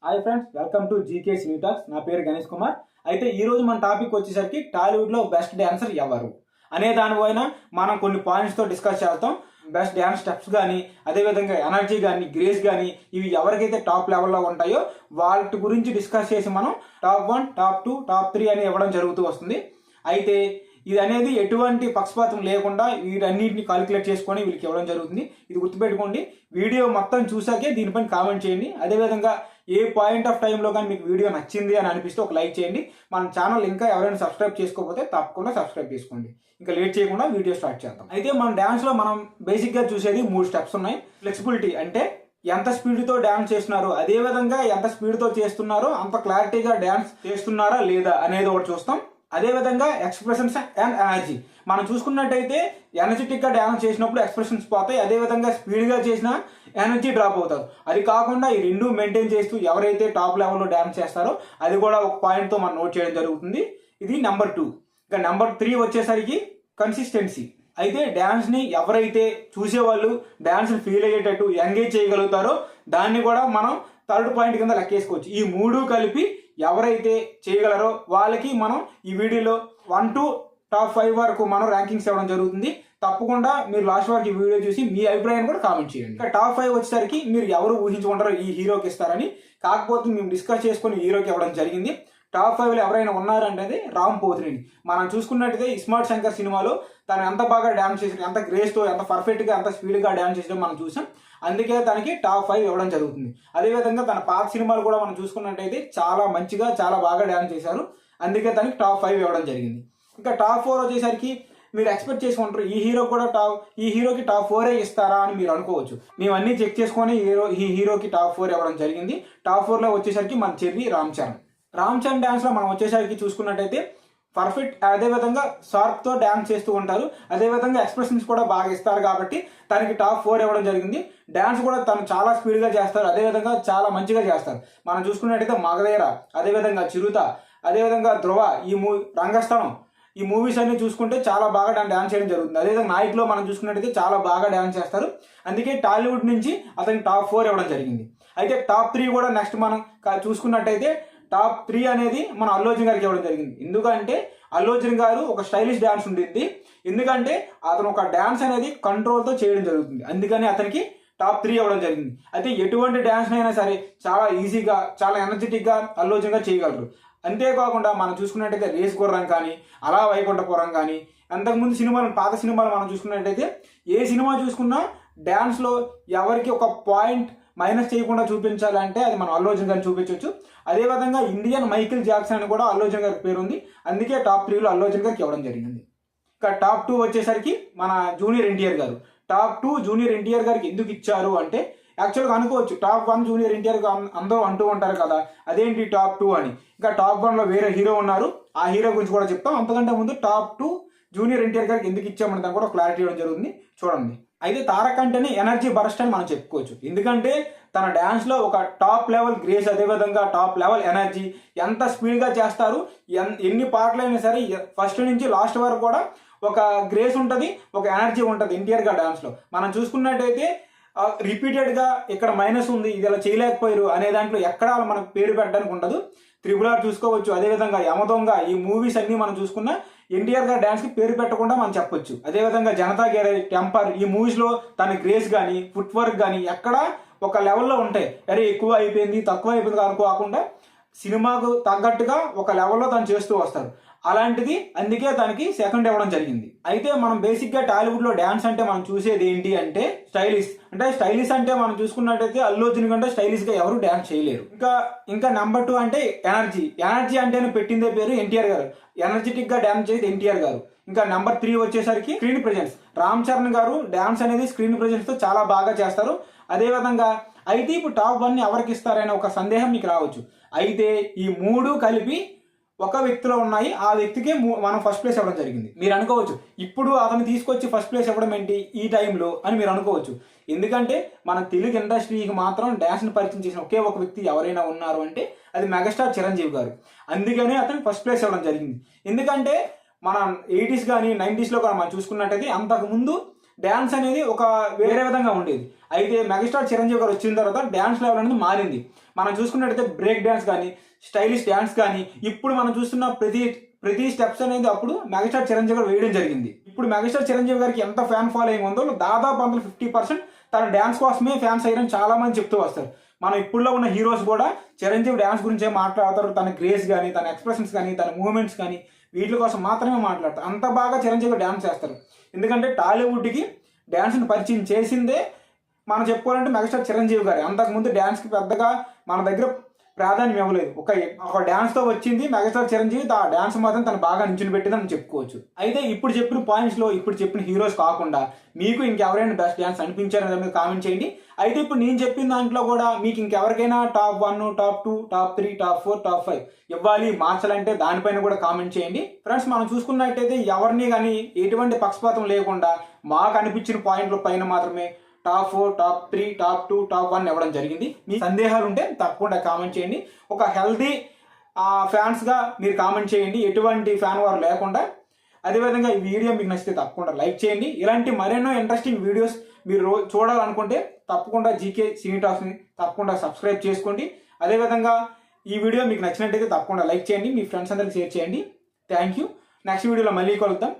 Hi friends, welcome to GK cine talks. నా పేరు గణేష్ కుమార్. అయితే ఈ రోజు మన టాపిక్ వచ్చేసరికి టాలీవుడ్ లో బెస్ట్ డాన్సర్ ఎవరు అనే దానిపైన మనం కొన్ని పాయింట్స్ తో డిస్కస్ చేస్తాం. బెస్ట్ డాన్స్ స్టెప్స్ కానీ, అదేవిధంగా ఎనర్జీ కానీ, గ్రేస్ కానీ, ఇవి ఎవరికైతే టాప్ లెవెల్లో ఉంటాయో వాటి గురించి డిస్కస్ చేసి మనం టాప్ 1, టాప్ 2, టాప్ 3 అని ఇవ్వడం జరుగుతూ వస్తుంది. అయితే ఇది అనేది ఎటువంటి పక్షపాతం లేకుండా వీటన్నిటిని కాలిక్యులేట్ చేసుకొని వీళ్ళకి ఇవ్వడం జరుగుతుంది. ఇది గుర్తుపెట్టుకోండి. వీడియో మొత్తం చూసాకే దీనిపైన కామెంట్ చేయండి. అదేవిధంగా ఏ పాయింట్ ఆఫ్ టైంలో కానీ మీకు వీడియో నచ్చింది అని అనిపిస్తే ఒక లైక్ చేయండి. మన ఛానల్ ఇంకా ఎవరైనా సబ్స్క్రైబ్ చేసుకోకపోతే తప్పకుండా సబ్స్క్రైబ్ చేసుకోండి. ఇంకా లేట్ చేయకుండా వీడియో స్టార్ట్ చేద్దాం. అయితే మన డాన్స్లో మనం బేసిక్గా చూసేది 3 స్టెప్స్ ఉన్నాయి. ఫ్లెక్సిబిలిటీ అంటే ఎంత స్పీడ్తో డ్యాన్స్ చేస్తున్నారు, అదేవిధంగా ఎంత స్పీడ్తో చేస్తున్నారో అంత క్లారిటీగా డ్యాన్స్ చేస్తున్నారా లేదా అనేది ఒకటి చూస్తాం. అదేవిధంగా ఎక్స్ప్రెషన్స్ అండ్ ఎనర్జీ మనం చూసుకున్నట్టయితే ఎనర్జెటిక్గా డ్యాన్స్ చేసినప్పుడు ఎక్స్ప్రెషన్స్ పోతాయి, అదేవిధంగా స్పీడ్గా చేసిన ఎనర్జీ డ్రాప్ అవుతారు. అది కాకుండా ఈ రెండు మెయింటైన్ చేస్తూ ఎవరైతే టాప్ లెవెల్లో డ్యాన్స్ చేస్తారో అది కూడా ఒక పాయింట్తో మనం నోట్ చేయడం జరుగుతుంది. ఇది నెంబర్ 2. ఇంకా నెంబర్ 3 వచ్చేసరికి కన్సిస్టెన్సీ. అయితే డ్యాన్స్ని ఎవరైతే చూసేవాళ్ళు డ్యాన్స్ని ఫీల్ అయ్యేటట్టు ఎంగేజ్ చేయగలుగుతారో దాన్ని కూడా మనం థర్డ్ పాయింట్ కింద లెక్కేసుకోవచ్చు. ఈ 3 కలిపి ఎవరైతే చేయగలరో వాళ్ళకి మనం ఈ వీడియోలో 1 to టాప్ 5 వరకు మనం ర్యాంకింగ్స్ ఇవ్వడం జరుగుతుంది. తప్పకుండా మీరు లాస్ట్ వరకు ఈ వీడియో చూసి మీ అభిప్రాయాన్ని కూడా కామెంట్ చేయండి. ఇంకా టాప్ 5 వచ్చేసరికి మీరు ఎవరు ఊహించుకుంటారో ఈ హీరోకి ఇస్తారని, కాకపోతే మేము డిస్కస్ చేసుకుని హీరోకి ఇవ్వడం జరిగింది. టాప్ 5లో ఎవరైనా ఉన్నారంటే రామ్ పోతినేని. మనం చూసుకున్నట్టయితే ఇస్మార్ట్ శంకర్ సినిమాలో తను ఎంత బాగా డ్యాన్స్ చేసి, ఎంత గ్రేస్తో, ఎంత పర్ఫెక్ట్గా, ఎంత స్పీడ్గా డ్యాన్స్ చేసడం మనం చూసాం. అందుకే తనకి టాప్ 5 ఇవ్వడం జరుగుతుంది. అదేవిధంగా తన పాత సినిమాలు కూడా మనం చూసుకున్నట్టయితే చాలా మంచిగా, చాలా బాగా డ్యాన్స్ చేశారు. అందుకే తనకి టాప్ 5 ఇవ్వడం జరిగింది. ఇంకా టాప్ 4 వచ్చేసరికి మీరు ఎక్స్పెక్ట్ చేసుకుంటారు ఈ హీరోకి టాప్ 4 ఇస్తారా అని మీరు అనుకోవచ్చు. మేము అన్ని చెక్ చేసుకొని ఈ హీరోకి టాప్ 4 ఇవ్వడం జరిగింది. టాప్ 4లో వచ్చేసరికి మన చెర్రీ రామ్ చరణ్ డాన్స్లో మనం వచ్చేసరికి చూసుకున్నట్టయితే పర్ఫెక్ట్, అదేవిధంగా షార్ప్తో డ్యాన్స్ చేస్తూ ఉంటారు, అదేవిధంగా ఎక్స్ప్రెషన్స్ కూడా బాగా ఇస్తారు కాబట్టి తనకి టాప్ 4 ఇవ్వడం జరిగింది. డ్యాన్స్ కూడా తను చాలా స్పీడ్గా చేస్తారు, అదేవిధంగా చాలా మంచిగా చేస్తారు. మనం చూసుకున్నట్టయితే మగధీర, అదేవిధంగా చిరుత, అదేవిధంగా ధ్రువ, రంగస్థలం, ఈ మూవీస్ అన్ని చూసుకుంటే చాలా బాగా డ్యాన్స్ చేయడం జరుగుతుంది. అదేవిధంగా నాయకులో మనం చూసుకున్నట్టయితే చాలా బాగా డ్యాన్స్ చేస్తారు. అందుకే టాలీవుడ్ నుంచి అతనికి టాప్ 4 ఇవ్వడం జరిగింది. అయితే టాప్ 3 కూడా నెక్స్ట్ మనం చూసుకున్నట్టయితే టాప్ 3 అనేది మన అల్లు అర్జున్ గారికి ఇవ్వడం జరిగింది. ఎందుకంటే అల్లు అర్జున్ గారు ఒక స్టైలిష్ డ్యాన్స్ ఉంటుంది, ఎందుకంటే అతను ఒక డ్యాన్స్ అనేది కంట్రోల్తో చేయడం జరుగుతుంది. అందుకని అతనికి టాప్ 3 ఇవ్వడం జరిగింది. అయితే ఎటువంటి డ్యాన్స్ అయినా సరే చాలా ఈజీగా, చాలా ఎనర్జెటిక్గా అల్లు అర్జున్ గారు చేయగలరు. అంతేకాకుండా మనం చూసుకున్నట్టయితే రేస్ గుర్రం కానీ, అలా వైకుంఠపురం కానీ, అంతకుముందు పాత సినిమాలు మనం చూసుకున్నట్టయితే ఏ సినిమా చూసుకున్నా డ్యాన్స్లో ఎవరికి ఒక పాయింట్ మైనస్ చేయకుండా చూపించాలంటే అది మనం అల్లు అర్జున్ గారిని చూపించవచ్చు. అదేవిధంగా ఇండియన్ మైకిల్ జాక్సన్ అని కూడా అల్లు అర్జున్ గారికి పేరు ఉంది. అందుకే టాప్ 3లో అల్లు అర్జున్ గారికి ఇవ్వడం జరిగింది. ఇంకా టాప్ 2 వచ్చేసరికి మన జూనియర్ ఎన్టీఆర్ గారు. టాప్ 2 జూనియర్ ఎన్టీఆర్ గారికి ఎందుకు ఇచ్చారు అంటే, యాక్చువల్గా అనుకోవచ్చు టాప్ 1 జూనియర్ ఎన్టీఆర్ అందరూ అంటూ ఉంటారు కదా, అదేంటి టాప్ 2 అని. ఇంకా టాప్ 1లో వేరే హీరో ఉన్నారు, ఆ హీరో గురించి కూడా చెప్తాం. అంతకంటే ముందు టాప్ 2 జూనియర్ ఎన్టీఆర్ గారికి ఎందుకు ఇచ్చామని దాన్ని కూడా క్లారిటీ ఇవ్వడం జరుగుతుంది, చూడండి. అయితే తారక్ అంటేనే ఎనర్జీ బరస్ట్ అని మనం చెప్పుకోవచ్చు. ఎందుకంటే తన డ్యాన్స్లో ఒక టాప్ లెవెల్ గ్రేస్, అదేవిధంగా టాప్ లెవెల్ ఎనర్జీ, ఎంత స్పీడ్గా చేస్తారు, ఎన్ని పాటలైనా సరే ఫస్ట్ నుంచి లాస్ట్ వరకు కూడా ఒక గ్రేస్ ఉంటుంది, ఒక ఎనర్జీ ఉంటుంది ఎన్టీఆర్ గారి డ్యాన్స్లో. మనం చూసుకున్నట్టయితే రిపీటెడ్గా ఇక్కడ మైనస్ ఉంది, ఇది ఇలా చేయలేకపోయారు అనే దాంట్లో ఎక్కడ మనకు పేరు పెట్టడానికి ఉండదు. RRR చూసుకోవచ్చు, అదేవిధంగా యమదొంగ, ఈ మూవీస్ అన్ని మనం చూసుకున్న ఎన్టీఆర్ గారి డ్యాన్స్కి పేరు పెట్టకుండా మనం చెప్పొచ్చు. అదేవిధంగా జనతా గ్యారేజ్, టెంపర్, ఈ మూవీస్లో తన గ్రేస్ కానీ, ఫుట్ వర్క్ కానీ ఎక్కడ ఒక లెవెల్లో ఉంటాయి. అరే ఎక్కువ అయిపోయింది, తక్కువ అయిపోయింది అనుకోకుండా సినిమాకు తగ్గట్టుగా ఒక లెవెల్లో తను చేస్తూ వస్తారు. అలాంటిది అందుకే తనకి సెకండ్ ఇవ్వడం జరిగింది. అయితే మనం బేసిక్గా టాలీవుడ్లో డ్యాన్స్ అంటే మనం చూసేది ఏంటి అంటే స్టైలిష్ అంటే మనం చూసుకున్నట్టయితే అల్లు అర్జున్ కంటే స్టైలిష్గా ఎవరు డ్యాన్స్ చేయలేరు. ఇంకా నెంబర్ 2 అంటే ఎనర్జీ అంటేనే పెట్టిందే పేరు ఎన్టీఆర్ గారు. ఎనర్జెటిక్గా డ్యాన్స్ చేసేది ఎన్టీఆర్ గారు. ఇంకా నెంబర్ 3 వచ్చేసరికి స్క్రీన్ ప్రెజెన్స్. రామ్ చరణ్ గారు డ్యాన్స్ అనేది స్క్రీన్ ప్రెజెన్స్తో చాలా బాగా చేస్తారు. అదేవిధంగా అయితే ఇప్పుడు టాప్ 1 ఎవరికి ఇస్తారనే ఒక సందేహం మీకు రావచ్చు. అయితే ఈ 3 కలిపి ఒక వ్యక్తిలో ఉన్నాయి, ఆ వ్యక్తికి మనం ఫస్ట్ ప్లేస్ ఇవ్వడం జరిగింది. మీరు అనుకోవచ్చు ఇప్పుడు అతను తీసుకొచ్చి ఫస్ట్ ప్లేస్ ఇవ్వడం ఏంటి ఈ టైంలో అని మీరు అనుకోవచ్చు. ఎందుకంటే మన తెలుగు ఇండస్ట్రీకి మాత్రం డ్యాన్స్ని పరిచయం చేసిన ఒకే ఒక వ్యక్తి ఎవరైనా ఉన్నారు అంటే అది మెగాస్టార్ చిరంజీవి గారు. అందుకనే అతను ఫస్ట్ ప్లేస్ ఇవ్వడం జరిగింది. ఎందుకంటే మన 80s కానీ 90sలో కానీ మనం చూసుకున్నట్టయితే అంతకుముందు డ్యాన్స్ అనేది ఒక వేరే విధంగా ఉండేది. అయితే మెగాస్టార్ చిరంజీవి గారు వచ్చిన తర్వాత డ్యాన్స్ లెవెల్ అనేది మారింది. మనం చూసుకున్నట్టయితే బ్రేక్ డ్యాన్స్ కానీ, స్టైలిష్ డ్యాన్స్ కానీ, ఇప్పుడు మనం చూస్తున్న ప్రతి స్టెప్స్ అనేది అప్పుడు మెగాస్టార్ చిరంజీవి గారు వేయడం జరిగింది. ఇప్పుడు మెగాస్టార్ చిరంజీవి గారికి ఎంత ఫ్యాన్ ఫాలోయింగ్ ఉందో దాదాపు అందులో 50% తన డ్యాన్స్ కోసమే ఫ్యాన్స్ అయ్యారని చాలా మంది చెప్తూ వస్తారు. మనం ఇప్పుడులో ఉన్న హీరోస్ కూడా చిరంజీవి డ్యాన్స్ గురించే మాట్లాడతారు. తన గ్రేస్ కానీ, తన ఎక్స్ప్రెషన్స్ కానీ, తన మూవ్మెంట్స్ కానీ వీటి కోసం మాత్రమే మాట్లాడతారు. అంత బాగా చిరంజీవి డ్యాన్స్ చేస్తారు. ఎందుకంటే టాలీవుడ్కి డ్యాన్స్ని పరిచయం చేసిందే మనం చెప్పుకోవాలంటే మెగాస్టార్ చిరంజీవి గారు. అంతకుముందు డ్యాన్స్కి పెద్దగా మన దగ్గర ప్రాధాన్యం ఇవ్వలేదు. ఒక డ్యాన్స్తో వచ్చింది మెగాస్టార్ చిరంజీవి. ఆ డ్యాన్స్ మాత్రం తను బాగా నించుని పెట్టిందని చెప్పుకోవచ్చు. అయితే ఇప్పుడు చెప్పిన పాయింట్స్లో ఇప్పుడు చెప్పిన హీరోస్ కాకుండా మీకు ఇంకెవరైనా బెస్ట్ డ్యాన్స్ అనిపించారని మీద కామెంట్ చేయండి. అయితే ఇప్పుడు నేను చెప్పిన దాంట్లో కూడా మీకు ఇంకెవరికైనా top 1, top 2, top 3, top 4, top 5 ఇవ్వాలి మార్చాలంటే దానిపైన కూడా కామెంట్ చేయండి. ఫ్రెండ్స్, మనం చూసుకున్నట్టయితే ఎవరిని కానీ ఎటువంటి పక్షపాతం లేకుండా మాకు అనిపించిన పాయింట్ల పైన మాత్రమే టాప్ 4, టాప్ 3, టాప్ 2, టాప్ 1 ఇవ్వడం జరిగింది. మీ సందేహాలు ఉంటే తప్పకుండా కామెంట్ చేయండి. ఒక హెల్దీ ఫ్యాన్స్గా మీరు కామెంట్ చేయండి, ఎటువంటి ఫ్యాన్ వారు లేకుండా. అదేవిధంగా ఈ వీడియో మీకు నచ్చితే తప్పకుండా లైక్ చేయండి. ఇలాంటి మరెన్నో ఇంట్రెస్టింగ్ వీడియోస్ మీరు చూడాలనుకుంటే తప్పకుండా జీకే సినీ టాక్స్ని తప్పకుండా సబ్స్క్రైబ్ చేసుకోండి. అదేవిధంగా ఈ వీడియో మీకు నచ్చినట్టయితే తప్పకుండా లైక్ చేయండి, మీ ఫ్రెండ్స్ అందరికీ షేర్ చేయండి. Thank you. నెక్స్ట్ వీడియోలో మళ్ళీ కలుద్దాం.